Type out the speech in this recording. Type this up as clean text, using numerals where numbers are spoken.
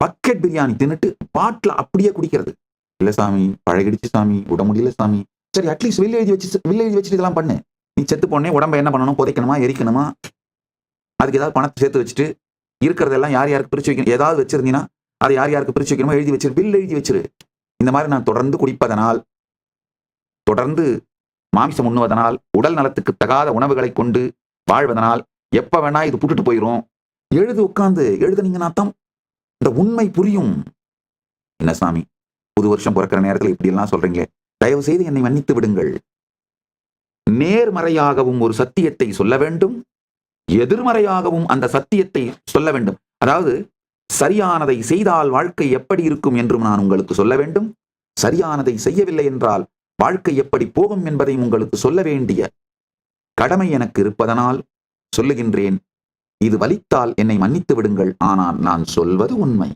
Bucket biryani தின்னுட்டு பாட்டில் அப்படியே குடிக்கிறது. இல்ல சாமி, பழகிடுச்சு சாமி, விட முடியல சாமி. சரி, அட்லீஸ்ட் வில் எழுதி வச்சுட்டு இதெல்லாம் பண்ணு. நீ செத்து போனே உடம்ப என்ன பண்ணணும்? புதைக்கணுமா, எரிக்கணுமா? அதுக்கு ஏதாவது பணத்தை சேர்த்து வச்சுட்டு இருக்கிறதெல்லாம் யார் யாருக்கு பிரிச்சு வைக்கணும், ஏதாவது வச்சிருந்தீங்கன்னா அதை யார் யாருக்கு பிரிச்சு வைக்கணுமோ எழுதி வச்சிரு, வில் எழுதி வச்சிரு. இந்த மாதிரி நான் தொடர்ந்து குடிப்பதனால், தொடர்ந்து மாமிசம் உண்ணுவதனால், உடல் நலத்துக்கு தகாத உணவுகளை கொண்டு வாழ்வதனால் எப்ப வேணா இது புட்டுட்டு போயிரும். எழுது, உட்கார்ந்து எழுதுனீங்கன்னா தான் இந்த உண்மை புரியும். என்ன சாமி, புது வருஷம் பிறக்கிற நேரத்தில் இப்படி எல்லாம் சொல்றீங்களே, தயவு செய்து என்னை மன்னித்து விடுங்கள். நேர்மறையாகவும் ஒரு சத்தியத்தை சொல்ல வேண்டும், எதிர்மறையாகவும் அந்த சத்தியத்தை சொல்ல வேண்டும். அதாவது சரியானதை செய்தால் வாழ்க்கை எப்படி இருக்கும் என்றும் நான் உங்களுக்கு சொல்ல வேண்டும், சரியானதை செய்யவில்லை என்றால் வாழ்க்கை எப்படி போகும் என்பதையும் உங்களுக்கு சொல்ல வேண்டிய கடமை எனக்கு இருப்பதனால் சொல்லுகின்றேன். இது வலித்தால் என்னை மன்னித்து விடுங்கள், ஆனால் நான் சொல்வது உண்மை.